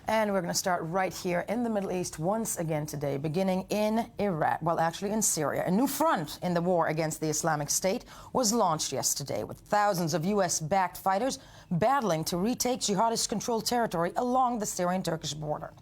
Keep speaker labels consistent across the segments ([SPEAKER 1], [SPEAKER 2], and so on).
[SPEAKER 1] And we're going to start right here in the Middle East once again today, beginning in Iraq, well, actually in Syria. A new front in the war against the Islamic State was launched yesterday, with thousands of U.S.-backed fighters battling to retake jihadist-controlled territory along the Syrian-Turkish border.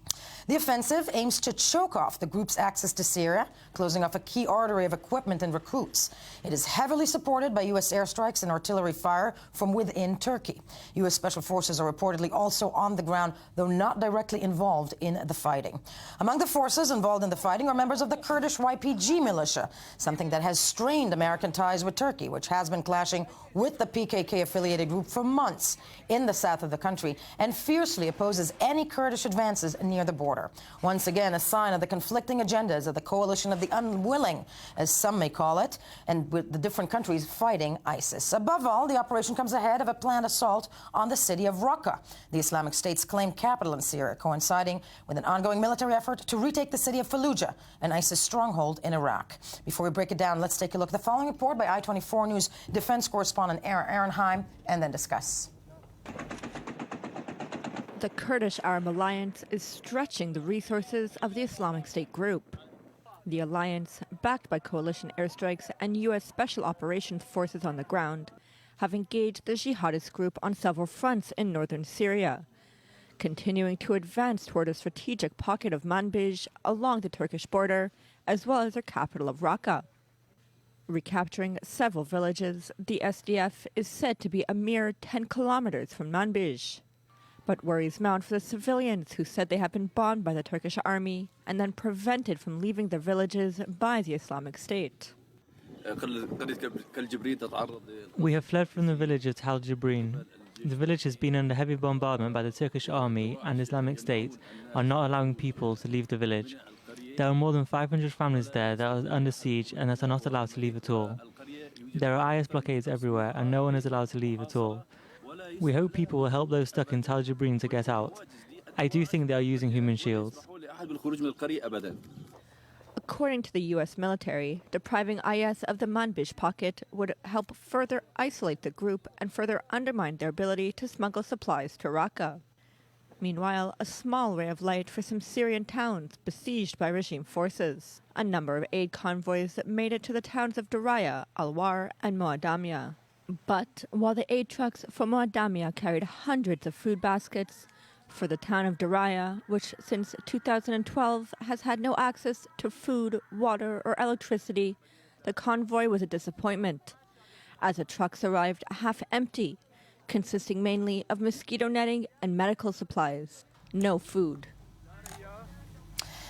[SPEAKER 1] The offensive aims to choke off the group's access to Syria, closing off a key artery of equipment and recruits. It is heavily supported by U.S. airstrikes and artillery fire from within Turkey. U.S. Special Forces are reportedly also on the ground, though not directly involved in the fighting. Among the forces involved in the fighting are members of the Kurdish YPG militia, something that has strained American ties with Turkey, which has been clashing with the PKK-affiliated group for months in the south of the country and fiercely opposes any Kurdish advances near the border. Once again, a sign of the conflicting agendas of the coalition of the unwilling, as some may call it, and with the different countries fighting ISIS. Above all, the operation comes ahead of a planned assault on the city of Raqqa, the Islamic State's claimed capital in Syria, coinciding with an ongoing military effort to retake the city of Fallujah, an ISIS stronghold in Iraq. Before we break it down, let's take a look at the following report by I24 News defense correspondent Aaron Heim, and then discuss.
[SPEAKER 2] The Kurdish Arab Alliance is stretching the resources of the Islamic State group. The alliance, backed by coalition airstrikes and U.S. Special Operations Forces on the ground, have engaged the jihadist group on several fronts in northern Syria, continuing to advance toward a strategic pocket of Manbij along the Turkish border, as well as their capital of Raqqa. Recapturing several villages, the SDF is said to be a mere 10 kilometers from Manbij. But worries mount for the civilians who said they have been bombed by the Turkish army and then prevented from leaving their villages by the Islamic State.
[SPEAKER 3] We have fled from the village of Tal Jibrin. The village has been under heavy bombardment by the Turkish army, and Islamic State are not allowing people to leave the village. There are more than 500 families there that are under siege and that are not allowed to leave at all. There are IS blockades everywhere and no one is allowed to leave at all. We hope people will help those stuck in Tal Jibrin to get out. I do think they are using human shields.
[SPEAKER 2] According to the U.S. military, depriving IS of the Manbij pocket would help further isolate the group and further undermine their ability to smuggle supplies to Raqqa. Meanwhile, a small ray of light for some Syrian towns besieged by regime forces. A number of aid convoys made it to the towns of Daraya, Al-War, and Moadamia. But while the aid trucks for Moadamia carried hundreds of food baskets, for the town of Daraya, which since 2012 has had no access to food, water, or electricity, the convoy was a disappointment, as the trucks arrived half empty, consisting mainly of mosquito netting and medical supplies. No food.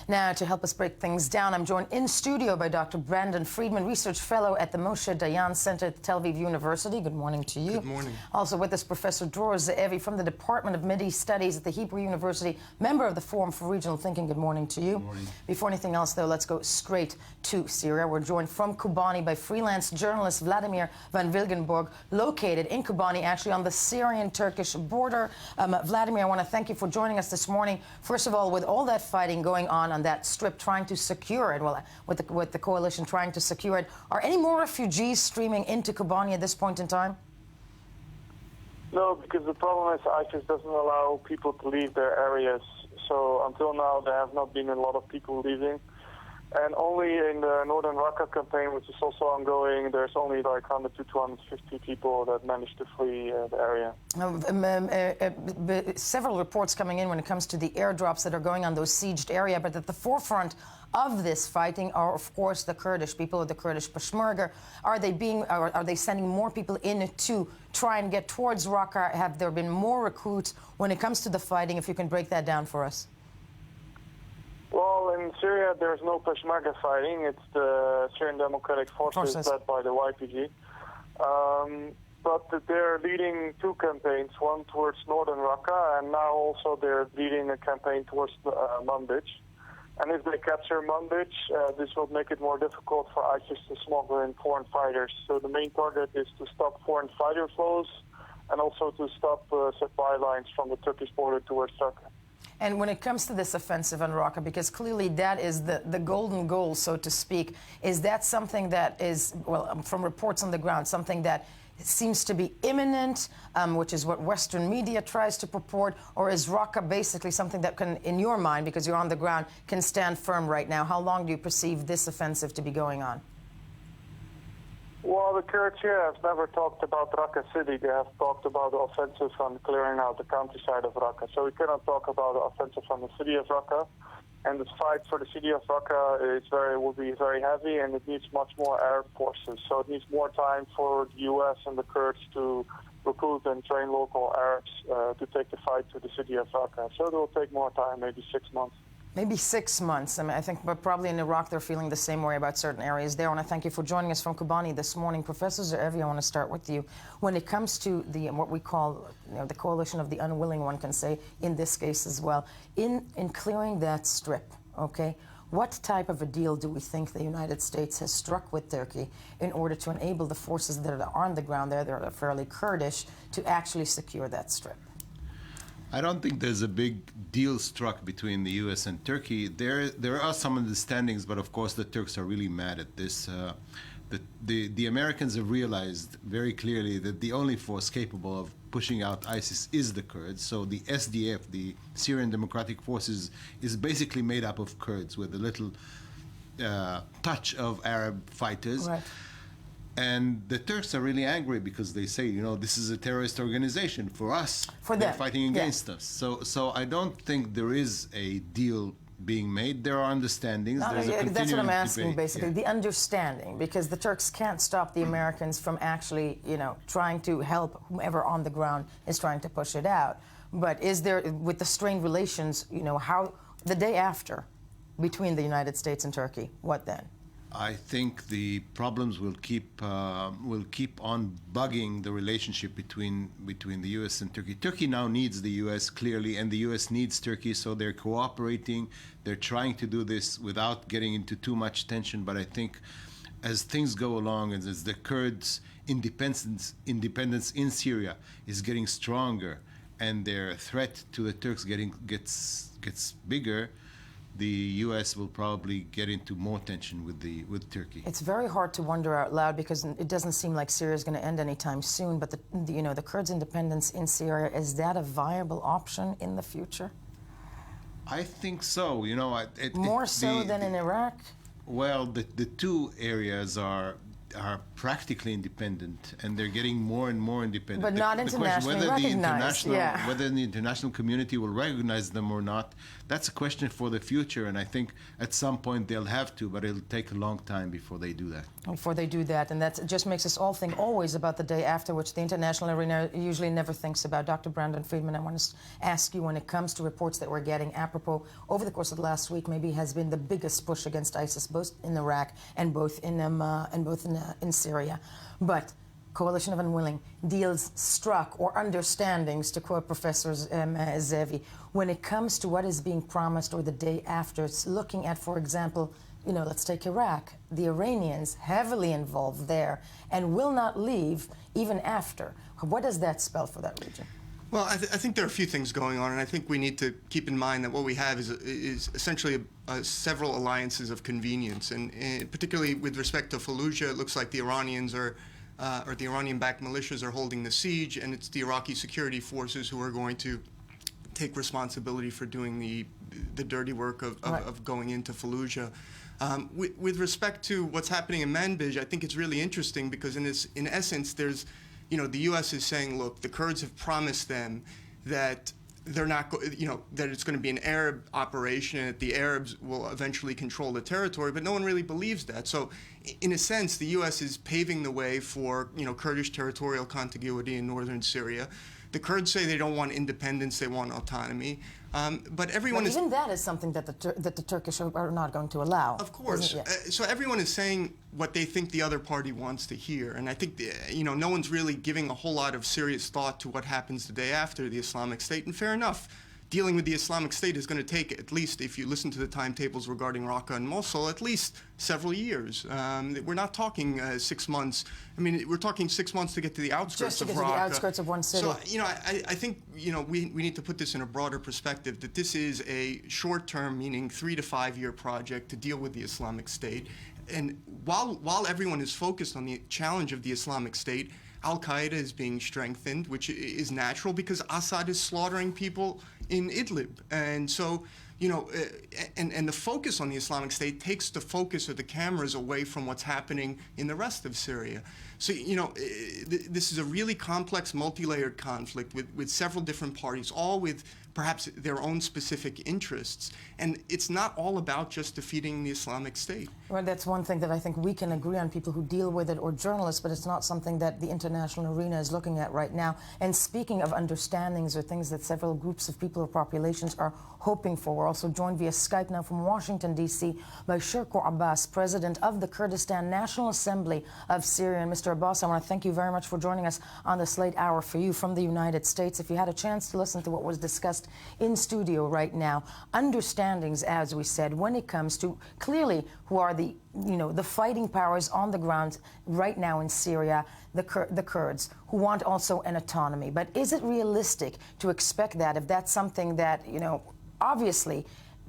[SPEAKER 1] Now, to help us break things down, I'm joined in studio by Dr. Brandon Friedman, Research Fellow at the Moshe Dayan Center at Tel Aviv University. Good morning to you. Good morning. Also with us, Professor Dror Ze'evi from the Department of Mideast Studies at the Hebrew University, member of the Forum for Regional Thinking. Good morning to you. Good morning. Before anything else, though, let's go straight to Syria. We're joined from Kobani by freelance journalist Vladimir van Wilgenburg, located in Kobani, actually on the Syrian-Turkish border. Vladimir, I want to thank you for joining us this morning. First of all, with all that fighting going on that strip, trying to secure it, well, with the coalition trying to secure it, are any more refugees streaming into Kobani at this point in time?
[SPEAKER 4] No, because the problem is ISIS doesn't allow people to leave their areas. So until now, there have not been a lot of people leaving. And only in the Northern Raqqa campaign, which is also ongoing, there's only like 100 to 250 people that managed to flee the area.
[SPEAKER 1] Several reports coming in when it comes to the airdrops that are going on those sieged area, but at the forefront of this fighting are, of course, the Kurdish people of the Kurdish Peshmerga. Are they sending more people in to try and get towards Raqqa? Have there been more recruits when it comes to the fighting? If you can break that down for us.
[SPEAKER 4] Well, in Syria, there's no Peshmerga fighting. It's the Syrian Democratic Forces led by the YPG. But they're leading two campaigns, one towards northern Raqqa, and now also they're leading a campaign towards Manbij. And if they capture Manbij, this will make it more difficult for ISIS to smuggle in foreign fighters. So the main target is to stop foreign fighter flows and also to stop supply lines from the Turkish border towards Raqqa.
[SPEAKER 1] And when it comes to this offensive on Raqqa, because clearly that is the golden goal, so to speak, is that something that is, well, from reports on the ground, something that seems to be imminent, which is what Western media tries to purport, or is Raqqa basically something that can, in your mind, because you're on the ground, can stand firm right now? How long do you perceive this offensive to be going on?
[SPEAKER 4] Well, the Kurds here have never talked about Raqqa city. They have talked about the offensive on clearing out the countryside of Raqqa. So we cannot talk about the offensive on the city of Raqqa. And the fight for the city of Raqqa will be very heavy, and it needs much more Arab forces. So it needs more time for the U.S. and the Kurds to recruit and train local Arabs to take the fight to the city of Raqqa. So it will take more time, maybe 6 months.
[SPEAKER 1] Maybe 6 months. I mean, I think, but probably in Iraq they're feeling the same way about certain areas there. I want to thank you for joining us from Kobani this morning. Professor Ze'evi, I want to start with you. When it comes to the what we call, the coalition of the unwilling, one can say, in this case as well, in clearing that strip, okay, what type of a deal do we think the United States has struck with Turkey in order to enable the forces that are on the ground there, that are fairly Kurdish, to actually secure that strip?
[SPEAKER 5] I don't think there's a big deal struck between the U.S. and Turkey. There are some understandings, but of course the Turks are really mad at this. The Americans have realized very clearly that the only force capable of pushing out ISIS is the Kurds. So the SDF, the Syrian Democratic Forces, is basically made up of Kurds with a little touch of Arab fighters.
[SPEAKER 1] Right.
[SPEAKER 5] And the Turks are really angry because they say, this is a terrorist organization. For us,
[SPEAKER 1] for
[SPEAKER 5] they're
[SPEAKER 1] them.
[SPEAKER 5] fighting against us. So I don't think there is a deal being made. There are understandings.
[SPEAKER 1] That's what I'm asking,
[SPEAKER 5] debate.
[SPEAKER 1] basically,
[SPEAKER 5] Yeah.
[SPEAKER 1] the understanding, because the Turks can't stop the Americans from actually, trying to help whomever on the ground is trying to push it out. But is there, with the strained relations, how, the day after, between the United States and Turkey, what then?
[SPEAKER 5] I think the problems will keep on bugging the relationship between the U.S. and Turkey. Turkey now needs the U.S. clearly, and the U.S. needs Turkey, so they're cooperating. They're trying to do this without getting into too much tension. But I think as things go along, and as the Kurds' independence in Syria is getting stronger, and their threat to the Turks gets bigger, the U.S. will probably get into more tension with Turkey.
[SPEAKER 1] It's very hard to wonder out loud because it doesn't seem like Syria is going to end anytime soon. But the Kurds' independence in Syria, is that a viable option in the future?
[SPEAKER 5] I think so.
[SPEAKER 1] More so than in Iraq.
[SPEAKER 5] Well, the two areas are practically independent, and they're getting more and more independent.
[SPEAKER 1] But not internationally recognized.
[SPEAKER 5] Whether the international community will recognize them or not, that's a question for the future. And I think at some point they'll have to, but it'll take a long time before they do that. And that just makes us all think always about the day after, which the international arena usually never thinks about. Dr. Brandon Friedman, I want to ask you, when it comes to reports that we're getting apropos over the course of the last week, maybe has been the biggest push against ISIS, both in Iraq and both in Syria, but coalition of unwilling, deals struck, or understandings, to quote Professor Ze'evi, when it comes to what is being promised or the day after. It's looking at, for example, let's take Iraq. The Iranians heavily involved there and will not leave even after. What does that spell for that region?
[SPEAKER 6] Well, I think there are a few things going on, and I think we need to keep in mind that what we have is essentially several alliances of convenience, and particularly with respect to Fallujah, it looks like the Iranians or the Iranian-backed militias are holding the siege, and it's the Iraqi security forces who are going to take responsibility for doing the dirty work of going into Fallujah. With respect to what's happening in Manbij, I think it's really interesting because in essence, there's the U.S. is saying, look, the Kurds have promised them that they're not, that it's going to be an Arab operation and that the Arabs will eventually control the territory, but no one really believes that. So, in a sense, the U.S. is paving the way for, Kurdish territorial contiguity in northern Syria. The Kurds say they don't want independence, they want autonomy. But everyone
[SPEAKER 1] even that is something that the Turkish are not going to allow.
[SPEAKER 6] Of course. So everyone is saying what they think the other party wants to hear. And I think, no one's really giving a whole lot of serious thought to what happens the day after the Islamic State. And fair enough. Dealing with the Islamic State is going to take, at least if you listen to the timetables regarding Raqqa and Mosul, at least several years. We're not talking 6 months. I mean, we're talking 6 months to get to the outskirts of Raqqa.
[SPEAKER 1] Just to get to the outskirts of one city.
[SPEAKER 6] So, I think, we need to put this in a broader perspective, that this is a short-term, meaning 3 to 5 year project to deal with the Islamic State. And while everyone is focused on the challenge of the Islamic State, Al-Qaeda is being strengthened, which is natural because Assad is slaughtering people in Idlib. And so, you know, and the focus on the Islamic State takes the focus of the cameras away from what's happening in the rest of Syria. So, you know, this is a really complex, multi-layered conflict with several different parties, all with perhaps their own specific interests. And it's not all about just defeating the Islamic State.
[SPEAKER 1] Well, that's one thing that I think we can agree on, people who deal with it or journalists, but it's not something that the international arena is looking at right now. And speaking of understandings or things that several groups of people or populations are hoping for, we're also joined via Skype now from Washington, D.C. by Sherkoh Abbas, president of the Kurdistan National Assembly of Syria. And Mr. Abbas, I want to thank you very much for joining us on this late hour for you from the United States. If you had a chance to listen to what was discussed in studio right now, understandings, as we said, when it comes to clearly who are the, you know, the fighting powers on the ground right now in Syria, the Kurds, who want also an autonomy. But is it realistic to expect that, if that's something that, you know, obviously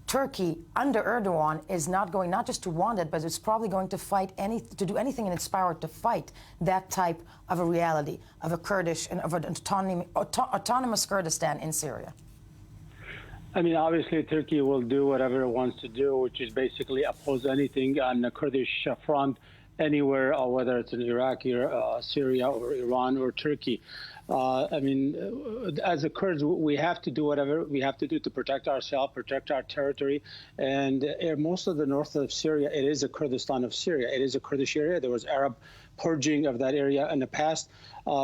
[SPEAKER 1] Turkey under Erdogan is not going not just to want it, but it's probably going to fight to do anything in its power to fight that type of a reality of a Kurdish and of an autonomous Kurdistan in Syria?
[SPEAKER 7] I mean, obviously, Turkey will do whatever it wants to do, which is basically oppose anything on the Kurdish front anywhere, or whether it's in Iraq, or Syria, or Iran, or Turkey. I mean, as the Kurds, we have to do whatever we have to do to protect ourselves, protect our territory. And most of the north of Syria, it is a Kurdistan of Syria. It is a Kurdish area. There was Arab purging of that area in the past.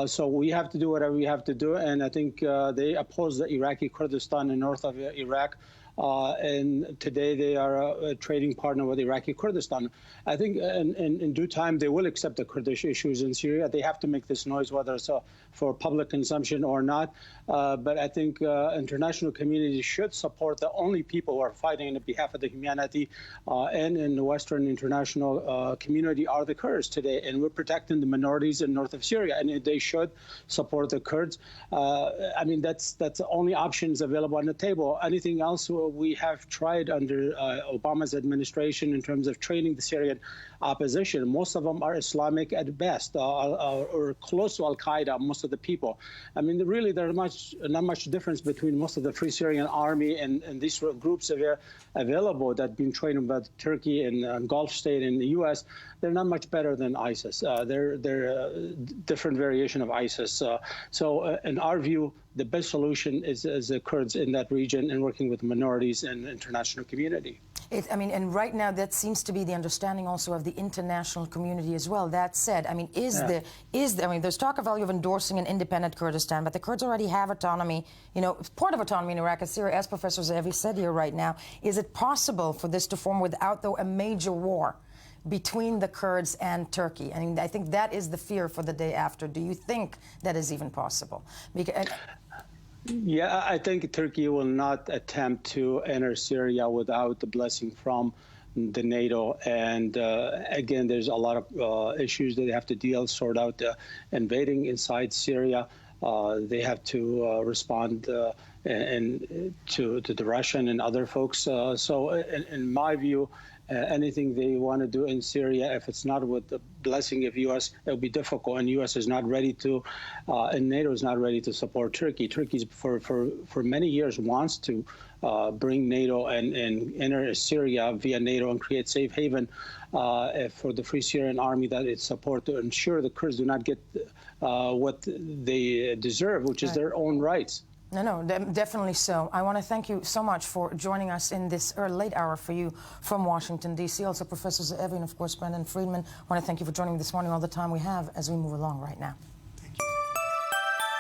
[SPEAKER 7] So we have to do whatever we have to do. And I think they oppose the Iraqi Kurdistan in north of Iraq. And today they are a trading partner with Iraqi Kurdistan. I think in due time they will accept the Kurdish issues in Syria. They have to make this noise, whether it's for public consumption or not. But I think international community should support the only people who are fighting on behalf of the humanity and in the Western international community are the Kurds today. And we're protecting the minorities in north of Syria, and they should support the Kurds. I mean, that's the only options available on the table. Anything else we have tried under Obama's administration in terms of training the Syrian opposition. Most of them are Islamic at best, or close to Al-Qaeda, most of the people. I mean, really, there's not much difference between most of the Free Syrian Army and these groups available that have been trained by Turkey and Gulf state in the U.S. They're not much better than ISIS. They're a different variation of ISIS. So in our view, the best solution is the Kurds in that region and working with minorities and the international community.
[SPEAKER 1] I mean, and right now that seems to be the understanding also of the international community as well. That said, I mean, I mean, there's talk of value of endorsing an independent Kurdistan, but the Kurds already have autonomy, you know, part of autonomy in Iraq and Syria, as Professor Ze'evi said here right now. Is it possible for this to form without, though, a major war between the Kurds and Turkey? I mean, I think that is the fear for the day after. Do you think that is even possible?
[SPEAKER 7] Yeah, I think Turkey will not attempt to enter Syria without the blessing from the NATO. And again, there's a lot of issues that they have to sort out invading inside Syria. They have to respond and to the Russian and other folks. So in my view, anything they want to do in Syria, if it's not with the blessing of U.S., it'll be difficult. And U.S. is not ready to, and NATO is not ready to support Turkey. Turkey, for many years, wants to bring NATO and enter Syria via NATO and create safe haven for the Free Syrian Army that it support to ensure the Kurds do not get what they deserve, which is their own rights.
[SPEAKER 1] No, definitely so. I want to thank you so much for joining us in this late hour for you from Washington, D.C. Also, Professor Ze'evi and, of course, Brendan Friedman. I want to thank you for joining me this morning, all the time we have as we move along right now.